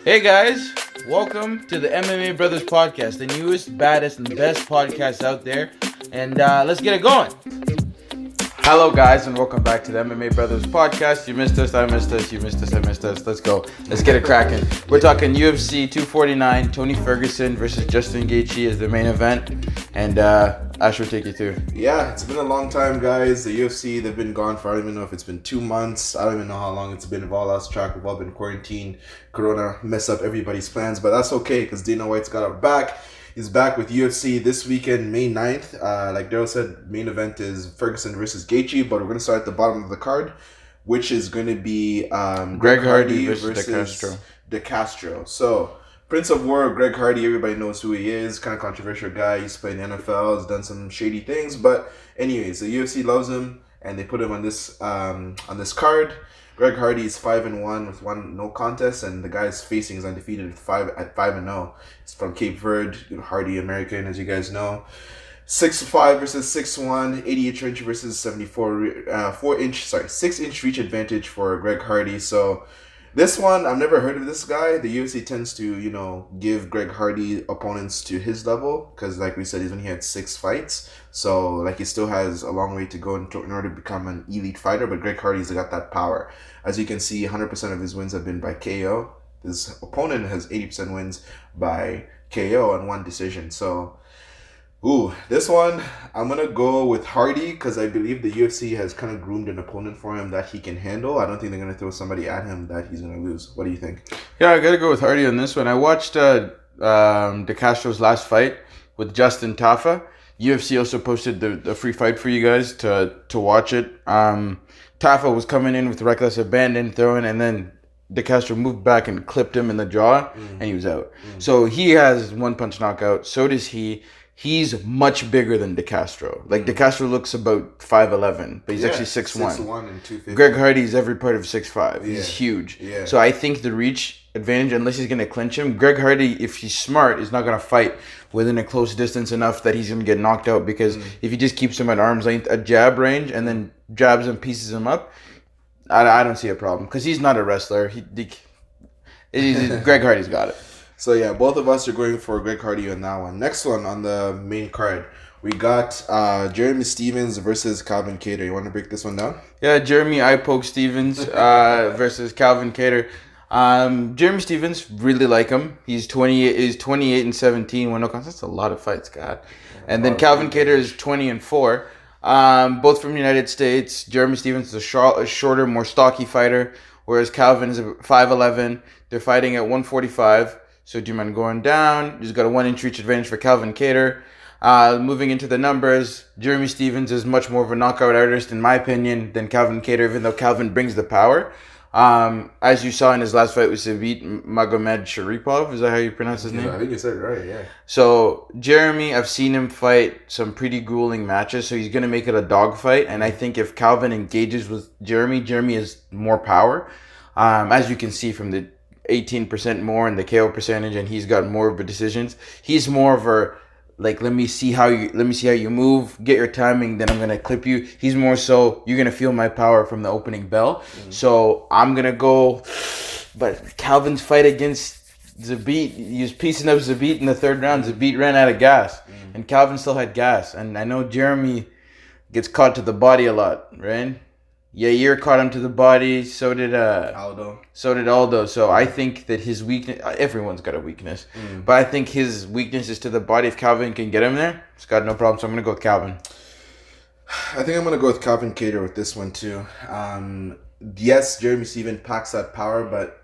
Hey guys, welcome to the MMA Brothers podcast, the newest, baddest, and best podcast out there. And let's get it going. Hello guys, and welcome back to the MMA Brothers podcast. You missed us, I missed us, you missed us, I missed us. Let's go. Let's get it cracking. We're talking UFC 249, Tony Ferguson versus Justin Gaethje is the main event. And Ash will take you through. Yeah, it's been a long time, guys. The UFC, they've been gone for, I don't even know if it's been 2 months. I don't even know how long it's been. We've all lost track. We've all been quarantined. Corona messed up everybody's plans, but that's okay because Dana White's got our back. He's back with UFC this weekend, May 9th. Like Daryl said, main event is Ferguson versus Gaethje, but we're going to start at the bottom of the card, which is going to be Greg Hardy versus De Castro. So, Prince of War, Greg Hardy, everybody knows who he is. Kind of controversial guy. He's played in the NFL, has done some shady things. But anyways, the UFC loves him, and they put him on this card. Greg Hardy is 5-1 with one no contest, and the guy's facing is undefeated at 5-0. He's from Cape Verde, Hardy American, as you guys know. 6'5" versus 6'1", 88-inch versus 6-inch reach advantage for Greg Hardy. So this one, I've never heard of this guy. The UFC tends to, give Greg Hardy opponents to his level because, like we said, he's only had 6 fights. So, he still has a long way to go in order to become an elite fighter. But Greg Hardy's got that power. As you can see, 100% of his wins have been by KO. His opponent has 80% wins by KO and 1 decision. So, this one, I'm going to go with Hardy because I believe the UFC has kind of groomed an opponent for him that he can handle. I don't think they're going to throw somebody at him that he's going to lose. What do you think? Yeah, I got to go with Hardy on this one. I watched De Castro's last fight with Justin Tafa. UFC also posted the free fight for you guys to watch it. Tafa was coming in with reckless abandon, throwing, and then De Castro moved back and clipped him in the jaw, and he was out. So he has 1-punch knockout. So does he. He's much bigger than De Castro. De Castro looks about 5'11", but he's actually 6'1". 6'1" and 250. Greg Hardy's every part of 6'5". He's huge. Yeah. So I think the reach advantage, unless he's going to clinch him, Greg Hardy, if he's smart, is not going to fight within a close distance enough that he's going to get knocked out because if he just keeps him at arm's length, at jab range, and then jabs and pieces him up, I don't see a problem because he's not a wrestler. Greg Hardy's got it. So yeah, both of us are going for Greg Hardy on that one. Next one on the main card, we got Jeremy Stephens versus Calvin Kattar. You want to break this one down? Yeah, Jeremy I Poke Stephens versus Calvin Kattar. Jeremy Stephens, really like him. He's 28-17. Well, no contest. That's a lot of fights, God. And then Calvin Kattar is 20-4. Both from the United States. Jeremy Stephens is a shorter, more stocky fighter, whereas Calvin is 5'11". They're fighting at 145. So do you mind going down? He's got a 1-inch reach advantage for Calvin Kattar. Moving into the numbers, Jeremy Stephens is much more of a knockout artist, in my opinion, than Calvin Kattar, even though Calvin brings the power. As you saw in his last fight with Sabit Magomed Sharipov, is that how you pronounce his name? I think you said it right, yeah. So Jeremy, I've seen him fight some pretty grueling matches, so he's going to make it a dogfight. And I think if Calvin engages with Jeremy has more power. As you can see from the 18% more in the KO percentage, and he's got more of a decisions. He's more of a let me see how you move, get your timing, then I'm gonna clip you. He's more so you're gonna feel my power from the opening bell. So I'm gonna go, but Calvin's fight against Zabit, he was piecing up Zabit in the 3rd round. Zabit ran out of gas, and Calvin still had gas. And I know Jeremy gets caught to the body a lot, right? Yair caught him to the body. So did Aldo. So I think that his weakness. Everyone's got a weakness, but I think his weakness is to the body. If Calvin can get him there, he's got no problem. So I'm gonna go with Calvin. I think I'm gonna go with Calvin Kattar with this one too. Yes, Jeremy Stephens packs that power, but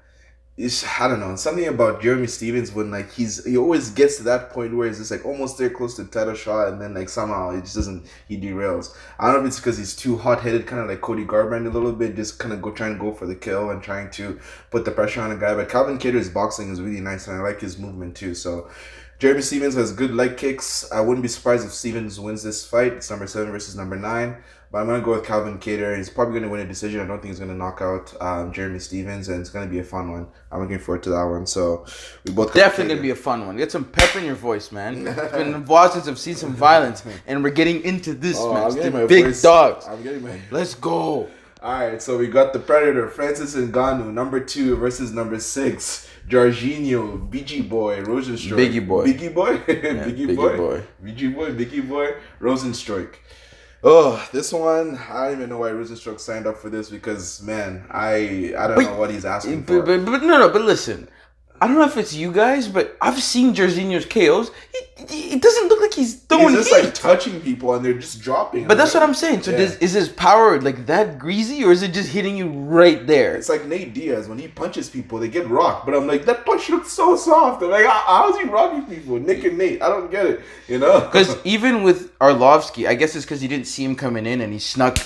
I don't know, something about Jeremy Stephens when he always gets to that point where he's just almost there close to title shot, and then somehow he just doesn't, he derails. I don't know if it's because he's too hot-headed, kind of like Cody Garbrandt a little bit, just kind of trying to go for the kill and trying to put the pressure on a guy. But Calvin Kattar's boxing is really nice, and I like his movement too. So Jeremy Stephens has good leg kicks. I wouldn't be surprised if Stephens wins this fight. It's number 7 versus number 9. But I'm going to go with Calvin Kattar. He's probably going to win a decision. I don't think he's going to knock out Jeremy Stephens, and it's going to be a fun one. I'm looking forward to that one. So we both definitely going to be a fun one. Get some pep in your voice, man. It's been a while since I've seen some violence, and we're getting into this, man. It's the big voice. Dogs. I'm getting my... Let's go. All right, so we got the Predator, Francis Ngannou, number 2 versus number 6, Jorginho, BG Boy, Rosenstruck. Biggie Boy. Biggie Boy? Yeah, Biggie Boy. Biggie Boy, Rosenstruck. Oh, this one, I don't even know why Rosenstruck signed up for this because, man, I don't know what he's asking for. But listen. I don't know if it's you guys, but I've seen Jorginho's KOs. It doesn't look like he's throwing He's just heat. like touching people and they're just dropping. But that's what I'm saying. So is his power like that greasy, or is it just hitting you right there? It's like Nate Diaz. When he punches people, they get rocked. But I'm like, that punch looks so soft. I'm like, how's he rocking people? Nick and Nate. I don't get it. You know? Because even with Arlovsky, I guess it's because he didn't see him coming in and he snuck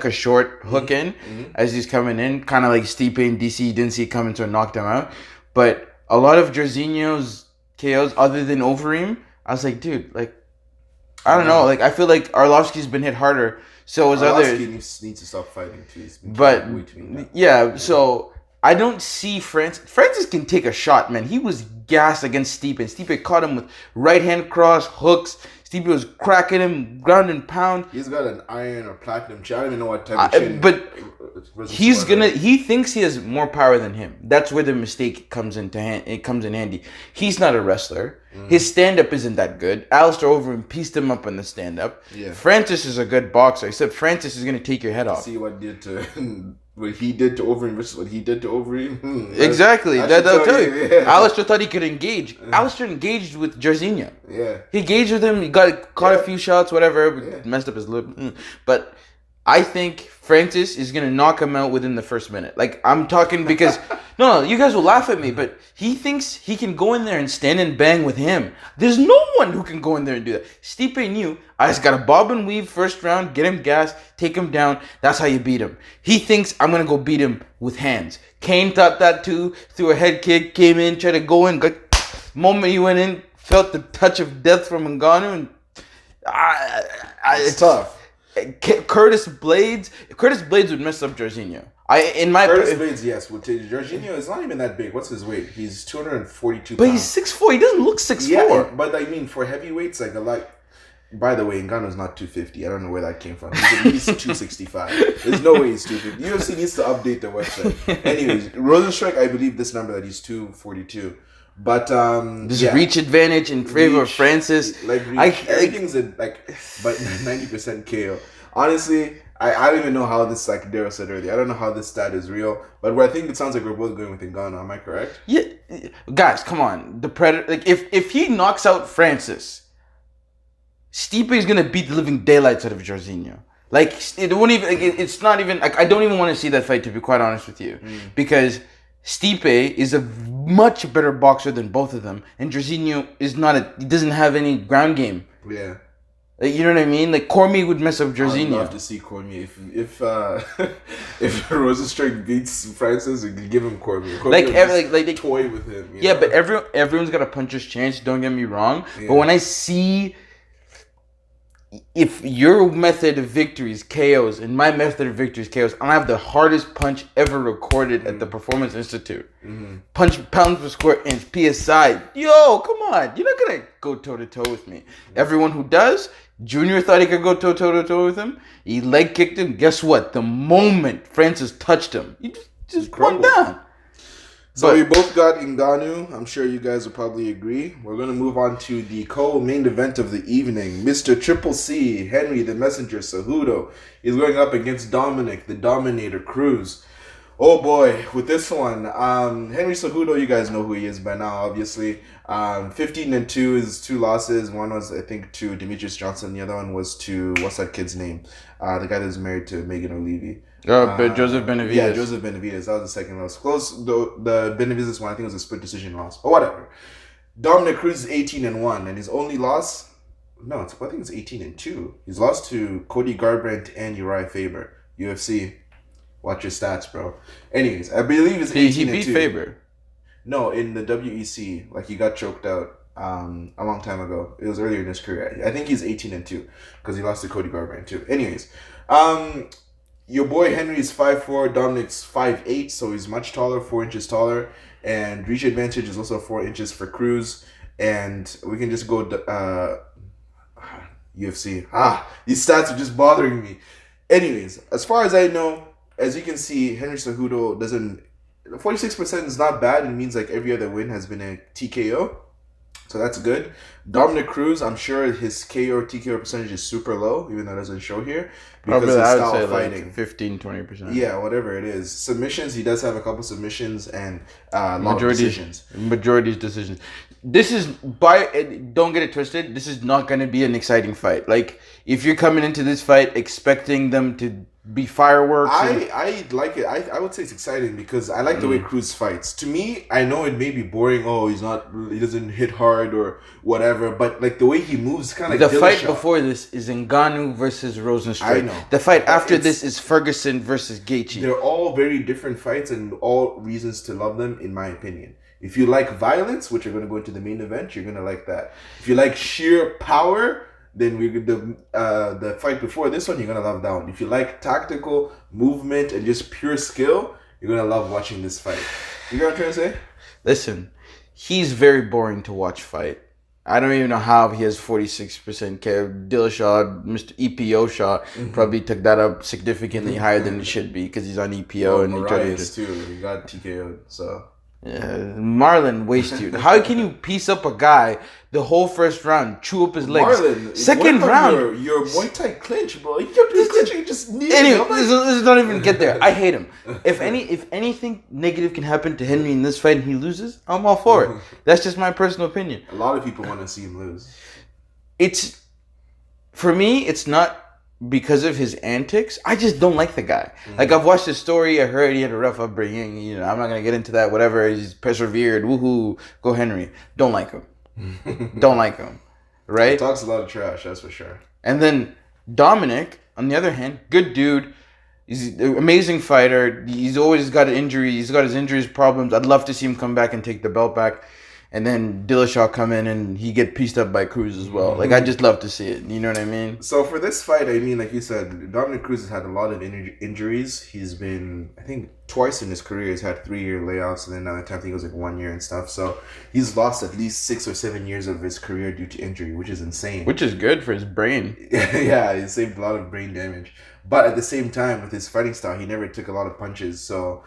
a short hook in as he's coming in. Kind of like Stipe and DC. He didn't see it coming, so it knocked him out. But a lot of Jorginho's KOs, other than Overeem, I was like, dude, like, I don't know. Like, I feel like Arlovsky's been hit harder. So is others. Arlovsky needs to stop fighting too. But yeah, so I don't see Francis can take a shot, man. He was gassed against Stipe. Stipe caught him with right hand cross, hooks. Stipe was cracking him, ground and pound. He's got an iron or platinum chin. I don't even know what type of chin. But he thinks he has more power than him. That's where the mistake comes into it comes in handy. He's not a wrestler. His stand-up isn't that good. Alistair Overeem pieced him up in the stand-up. Yeah. Francis is a good boxer, except Francis is going to take your head off. See what he did to Overeem versus what he did to Overeem. Exactly. That'll tell you. Yeah. Alistair thought he could engage. Alistair engaged with Jorginho. Yeah. He engaged with him. He caught a few shots, whatever. But messed up his lip. But I think Francis is going to knock him out within the first minute. Like, I'm talking because... No, you guys will laugh at me, but he thinks he can go in there and stand and bang with him. There's no one who can go in there and do that. Stipe knew, I just got to bob and weave first round, get him gassed, take him down. That's how you beat him. He thinks I'm going to go beat him with hands. Kane thought that too, threw a head kick, came in, tried to go in. Moment he went in, felt the touch of death from Ngannou, and it's tough. Curtis Blades would mess up Jorginho. Curtis Blades, yes, will take Jorginho is not even that big. What's his weight? He's 242 but pounds. He's 6'4". He doesn't look 6'4". Yeah, but I mean, for heavyweights, by the way, Ngannou's not 250. I don't know where that came from. He's at least 265. There's no way he's 250. UFC needs to update their website. Anyways, Rosenstruck, I believe this number that he's 242. But there's reach advantage in favor of Francis. Everything's but 90% KO. Honestly, I don't even know how this, like Daryl said earlier, I don't know how this stat is real. But I think it sounds like we're both going with Ngannou. Am I correct? Yeah, guys, come on. The Predator. Like if he knocks out Francis, Stipe is gonna beat the living daylights out of Jorginho. Like it won't even. It's not even. Like I don't even want to see that fight, to be quite honest with you, because Stipe is a much better boxer than both of them, and Jorginho is not. He doesn't have any ground game. Yeah. Like, you know what I mean? Like Cormier would mess up Jorginho. I'd love to see Cormier. If Rosenstruck beats Francis, we could give him Cormier. They toy with him. Yeah, but everyone's got a puncher's chance. Don't get me wrong. Yeah. But when I see, if your method of victory is KOs and my method of victory is KOs, I have the hardest punch ever recorded at the Performance Institute. Punch pounds per square inch PSI. Yo, come on! You're not gonna go toe to toe with me. Everyone who does. Junior thought he could go toe to toe with him. He leg kicked him. Guess what? The moment Francis touched him, he just went down. So we both got Ngannou. I'm sure you guys will probably agree. We're going to move on to the co-main event of the evening. Mr. Triple C, Henry the Messenger Cejudo, is going up against Dominick, the Dominator Cruz. Oh boy, with this one, Henry Cejudo, you guys know who he is by now, obviously. 15-2 is 2 losses. One was, I think, to Demetrius Johnson. The other one was to, what's that kid's name? The guy that's married to Megan O'Leary. Joseph Benavidez. Yeah, Joseph Benavidez. That was the second loss. Close. The Benavidez one, I think, was a split decision loss. But whatever. Dominick Cruz is 18-1, and his only loss, I think it's 18-2. He's lost to Cody Garbrandt and Uriah Faber. UFC. Watch your stats, bro. Anyways, I believe it's 18-2. He beat Faber. No, in the WEC, like he got choked out a long time ago. It was earlier in his career. I think he's 18-2 because he lost to Cody Garbrandt too. Anyways, your boy Henry is 5'4", Dominick's 5'8", so he's much taller, 4 inches taller, and reach advantage is also 4 inches for Cruz. And we can just go UFC. These stats are just bothering me. Anyways, as far as I know, as you can see, Henry Cejudo doesn't 46% is not bad. It means like every other win has been a TKO. So that's good. Dominick Cruz, I'm sure his KO or TKO percentage is super low, even though it doesn't show here. Because Probably, his I would style say of fighting. like 15-20%. Yeah, whatever it is. Submissions, he does have a couple submissions and a lot of decisions. Majority's decisions. This is, don't get it twisted, this is not going to be an exciting fight. Like, if you're coming into this fight expecting them to be fireworks. I like it. I would say it's exciting because I like the way Cruz fights. To me, I know it may be boring. Oh, he doesn't hit hard or whatever. But like the way he moves, kind of like the fight before this is Ngannou versus Rosenstruck. I know. The fight after this is Ferguson versus Gaethje. They're all very different fights and all reasons to love them, in my opinion. If you like violence, which are going to go into the main event, you're going to like that. If you like sheer power, then the fight before this one, you're gonna love that one. If you like tactical movement and just pure skill, you're gonna love watching this fight. You know what I'm trying to say? Listen, he's very boring to watch fight. I don't even know how he has 46% Dillashaw, Mr. EPO shot, probably took that up significantly higher than it should be because he's on EPO and Marias too. He got TKO'd, so. Yeah, Marlon wastes you. How can you piece up a guy the whole first round, chew up his legs? Marlon, second round, your Muay Thai clinch, bro. You kept this clinch, you just need. Anyway, let's not even get there. I hate him. If anything negative can happen to Henry in this fight and he loses, I'm all for it. That's just my personal opinion. A lot of people want to see him lose. For me, it's not because of his antics. I just don't like the guy. Like, I've watched his story. I heard he had a rough upbringing. You know, I'm not gonna get into that. Whatever. He's persevered. Woohoo. Go Henry. Don't like him. Don't like him. Right? He talks a lot of trash. That's for sure. And then Dominick, on the other hand, good dude. He's an amazing fighter. He's always got an injury. He's got his injuries problems. I'd love to see him come back and take the belt back. And then Dillashaw come in and he get pieced up by Cruz as well. Like, I just love to see it. You know what I mean? So for this fight, I mean, like you said, Dominick Cruz has had a lot of injuries. He's been, I think, twice in his career. He's had 3-year layoffs, and then another time I think it was like 1 year and stuff. So he's lost at least 6 or 7 years of his career due to injury, which is insane. Which is good for his brain. Yeah, he saved a lot of brain damage. But at the same time, with his fighting style, he never took a lot of punches. So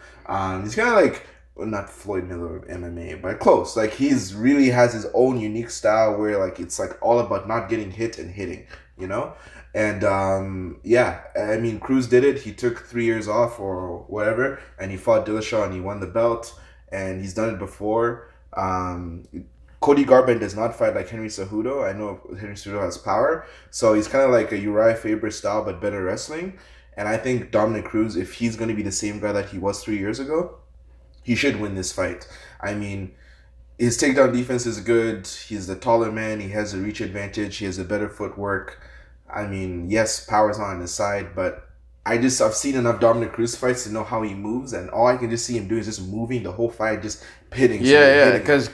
he's kind of like, well, not Floyd Miller of MMA, but close. Like, he's really has his own unique style where like it's like all about not getting hit and hitting, you know? And yeah, I mean, Cruz did it. He took 3 years off or whatever, and he fought Dillashaw and he won the belt, and he's done it before. Cody Garbrandt does not fight like Henry Cejudo. I know Henry Cejudo has power, so he's kind of like a Uriah Faber style, but better wrestling. And I think Dominick Cruz, if he's going to be the same guy that he was 3 years ago, he should win this fight. I mean, his takedown defense is good. He's the taller man. He has a reach advantage. He has a better footwork. I mean, yes, power's not on his side, but I've seen enough Dominick Cruz fights to know how he moves, and all I can just see him do is just moving the whole fight, just hitting. Yeah, because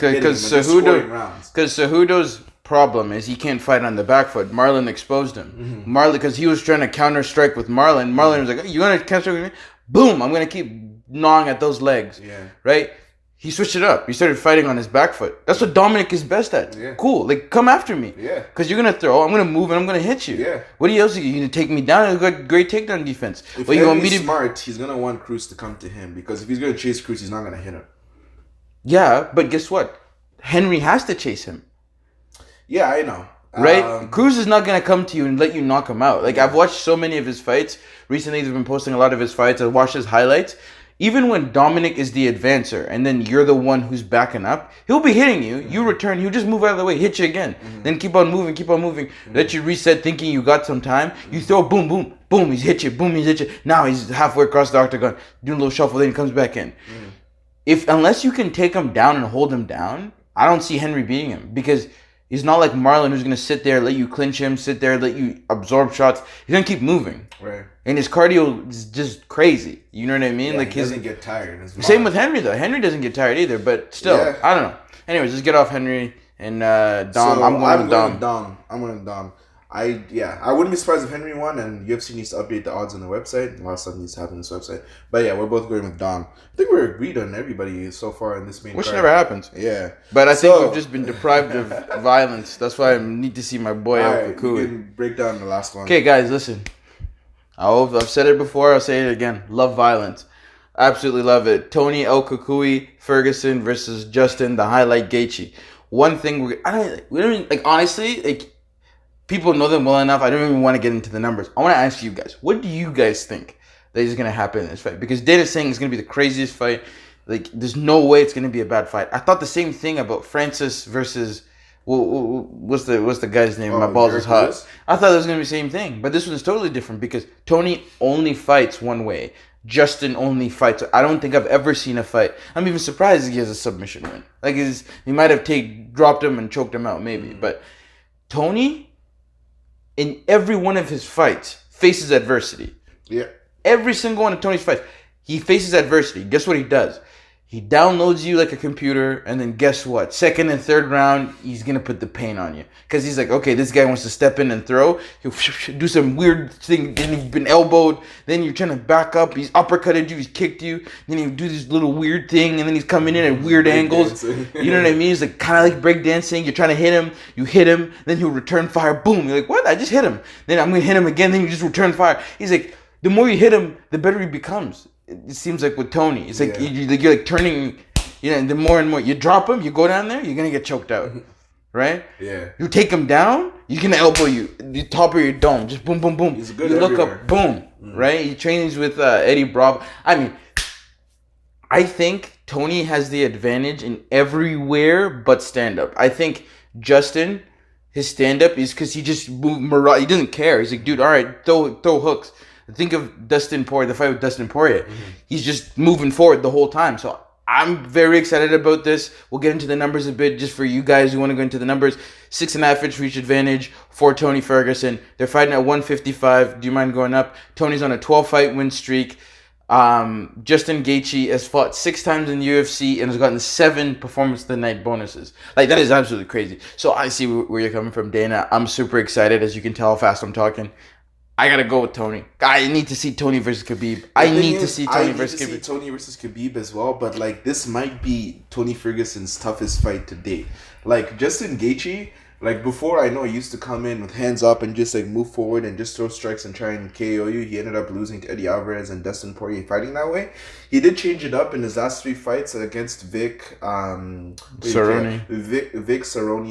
Cejudo's problem is he can't fight on the back foot. Marlon exposed him. Marlon, because he was trying to counter strike with Marlon. Marlon was like, "You want to counter strike with me? Boom! I'm gonna keep gnawing at those legs." Yeah. Right? He switched it up. He started fighting on his back foot. That's what Dominick is best at. Yeah. Cool. Like, come after me. Yeah. Because you're going to throw, I'm going to move, and I'm going to hit you. Yeah. What else are you going to take me down? You've got great takedown defense. If you want me to smart, he's going to want Cruz to come to him, because if he's going to chase Cruz, he's not going to hit him. Yeah, but guess what? Henry has to chase him. Yeah, I know. Right? Cruz is not going to come to you and let you knock him out. Like, I've watched so many of his fights. Recently, they've been posting a lot of his fights. I watched his highlights. Even when Dominick is the advancer and then you're the one who's backing up, he'll be hitting you. You return, he'll just move out of the way, hit you again. Then keep on moving. Let you reset thinking you got some time. You throw, boom, boom, boom, he's hit you. Now he's halfway across the octagon, doing a little shuffle, then he comes back in. Unless you can take him down and hold him down, I don't see Henry beating him, because he's not like Marlon, who's going to sit there, let you clinch him, sit there, let you absorb shots. He's going to keep moving. Right. And his cardio is just crazy. You know what I mean? Yeah, like, he doesn't get tired. Same with Henry, though. Henry doesn't get tired either, but still, yeah. I don't know. Anyways, just get off Henry and Dom. So I'm going with Dom. I'm going with Dom. I wouldn't be surprised if Henry won, and UFC needs to update the odds on the website. A lot of stuff needs to happen on this website. But yeah, we're both going with Dom. I think we're agreed on everybody so far in this main Which card. never happens. Yeah. But I think we've just been deprived of violence. That's why I need to see my boy out for cool. We can break down the last one. Okay, guys, listen. I've said it before. I'll say it again. Love violence. Absolutely love it. Tony El Kukui Ferguson versus Justin the Highlight Gaethje. One thing we don't even, like, honestly, like, people know them well enough. I don't even want to get into the numbers. I want to ask you guys, what do you guys think that is going to happen in this fight? Because Dana's saying it's going to be the craziest fight. Like, there's no way it's going to be a bad fight. I thought the same thing about Francis versus what's the guy's name? My balls is hot. Cruz? I thought it was going to be the same thing, but this one's totally different because Tony only fights one way. Justin only fights. I don't think I've ever seen a fight. I'm even surprised he has a submission win. Like, he might have dropped him and choked him out, maybe. But Tony, in every one of his fights, faces adversity. Yeah. Every single one of Tony's fights, he faces adversity. Guess what he does? He downloads you like a computer, and then guess what? Second and third round, he's going to put the pain on you. Because he's like, okay, this guy wants to step in and throw. He'll do some weird thing. Then you've been elbowed. Then you're trying to back up. He's uppercutted you. He's kicked you. Then he'll do this little weird thing, and then he's coming in at weird angles. You know what I mean? He's like kind of like breakdancing. You're trying to hit him. You hit him. Then he'll return fire. Boom. You're like, what? I just hit him. Then I'm going to hit him again. Then you just return fire. He's like, the more you hit him, the better he becomes. It seems like with Tony. It's like you're like turning... the more and more you drop him, you go down there, you're gonna get choked out, right? Yeah. You take him down, he's gonna elbow you, the top of your dome, just boom, boom, boom. He's good you look everywhere. up, boom, right? He trains with Eddie Bravo. I mean, I think Tony has the advantage in everywhere but stand up. I think Justin, his stand up is because he just he doesn't care. He's like, dude, all right, throw hooks. Think of Dustin Poirier, the fight with Dustin Poirier. He's just moving forward the whole time. So I'm very excited about this. We'll get into the numbers a bit just for you guys who want to go into the numbers. 6.5 inch reach advantage for Tony Ferguson. They're fighting at 155. Do you mind going up? Tony's on a 12-fight win streak. Justin Gaethje has fought 6 times in the UFC and has gotten 7 performance of the night bonuses. Like, that is absolutely crazy. So I see where you're coming from, Dana. I'm super excited, as you can tell how fast I'm talking. I gotta go with Tony. I need to see Tony versus Khabib. I need to see Tony versus Khabib as well, but like this might be Tony Ferguson's toughest fight to date. Like Justin Gaethje, like before, I know he used to come in with hands up and just like move forward and just throw strikes and try and KO you. He ended up losing to Eddie Alvarez and Dustin Poirier fighting that way. He did change it up in his last 3 fights against Vic Cerrone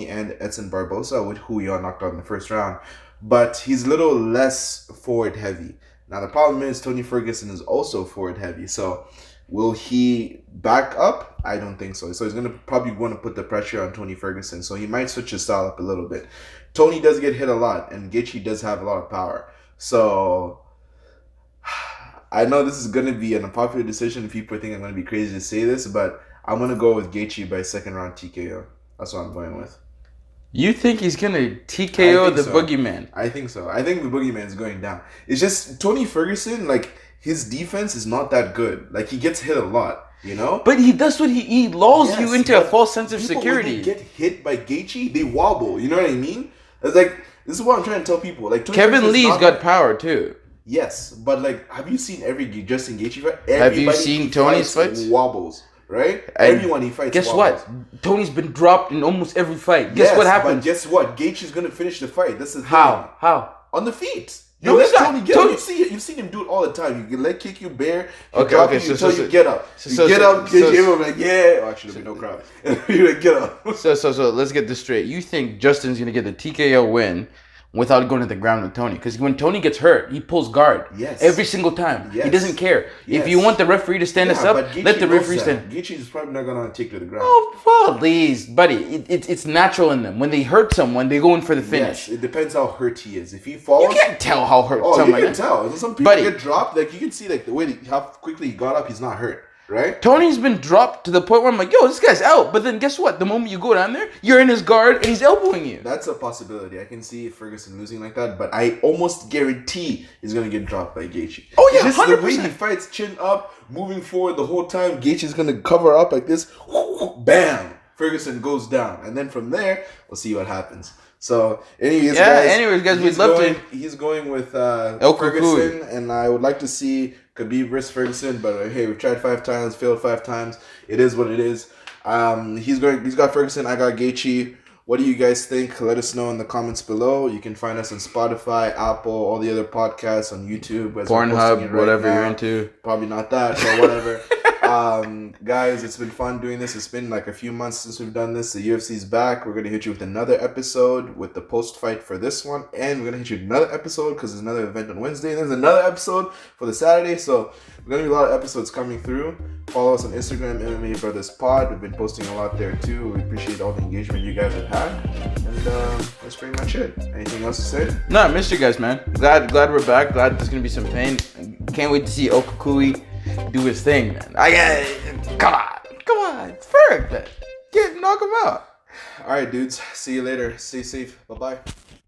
and Edson Barbosa, who he all knocked out in the first round. But he's a little less forward heavy. Now the problem is Tony Ferguson is also forward heavy. So will he back up? I don't think so. So he's gonna probably want to put the pressure on Tony Ferguson. So he might switch his style up a little bit. Tony does get hit a lot, and Gaethje does have a lot of power. So I know this is gonna be an unpopular decision. People think I'm gonna be crazy to say this, but I'm gonna go with Gaethje by second round TKO. That's what I'm going with. You think he's going to TKO the boogeyman? I think so. I think the boogeyman is going down. It's just Tony Ferguson, like, his defense is not that good. Like, he gets hit a lot, you know? But he lulls you into a false sense of security. When they get hit by Gaethje, they wobble. You know what I mean? It's like, this is what I'm trying to tell people. Like, Kevin Lee's got power, too. Yes, but, like, have you seen every Justin Gaethje fight? Have you seen Tony's fights? Wobbles. Right? Everyone he fights. Guess what? Tony's been dropped in almost every fight. Guess what happened? But guess what? Gaethje's gonna finish the fight. That's the thing. How? On the feet. No, let Tony get up. You've seen him do it all the time. You can let kick you bare. You Okay. So you get up. Get up. Gaethje like, yeah. Oh, actually, there'll be no crowd. You're like, get up. So let's get this straight. You think Justin's gonna get the TKO win without going to the ground with Tony? Because when Tony gets hurt, he pulls guard. Yes. Every single time. Yes. He doesn't care. Yes. If you want the referee to stand us up, let the referee stand. Gaethje is probably not going to take to the ground. Oh, please, buddy. It's natural in them. When they hurt someone, they go in for the finish. Yes, it depends how hurt he is. If he falls... You can't tell how hurt someone is. You can tell. Some people get dropped. Like, you can see like the way how quickly he got up, he's not hurt. Right? Tony's been dropped to the point where I'm like, yo, this guy's out. But then guess what? The moment you go down there, you're in his guard and he's elbowing you. That's a possibility. I can see Ferguson losing like that, but I almost guarantee he's going to get dropped by Gaethje. Oh, yeah, just 100%. The way he fights, chin up, moving forward the whole time, Gaethje's going to cover up like this. Bam! Ferguson goes down. And then from there, we'll see what happens. So, anyways, guys, we'd love to. He's going with Ferguson, and I would like to see Khabib versus Ferguson, but hey, we tried 5 times, failed 5 times. It is what it is. He's got Ferguson, I got Gaethje. What do you guys think? Let us know in the comments below. You can find us on Spotify, Apple, all the other podcasts on YouTube. As Pornhub, whatever you're into. Probably not that, but whatever. Guys, it's been fun doing this. It's been like a few months since we've done this. The UFC's back. We're going to hit you with another episode with the post-fight for this one. And we're going to hit you with another episode because there's another event on Wednesday. And there's another episode for the Saturday. So we're going to be a lot of episodes coming through. Follow us on Instagram, MMA Brothers Pod. We've been posting a lot there too. We appreciate all the engagement you guys have had. And that's pretty much it. Anything else to say? No, I missed you guys, man. Glad we're back. Glad there's going to be some pain. Can't wait to see Okakui do his thing, man. Come on. It's Ferg, man. Knock him out. All right, dudes. See you later. Stay safe. Bye-bye.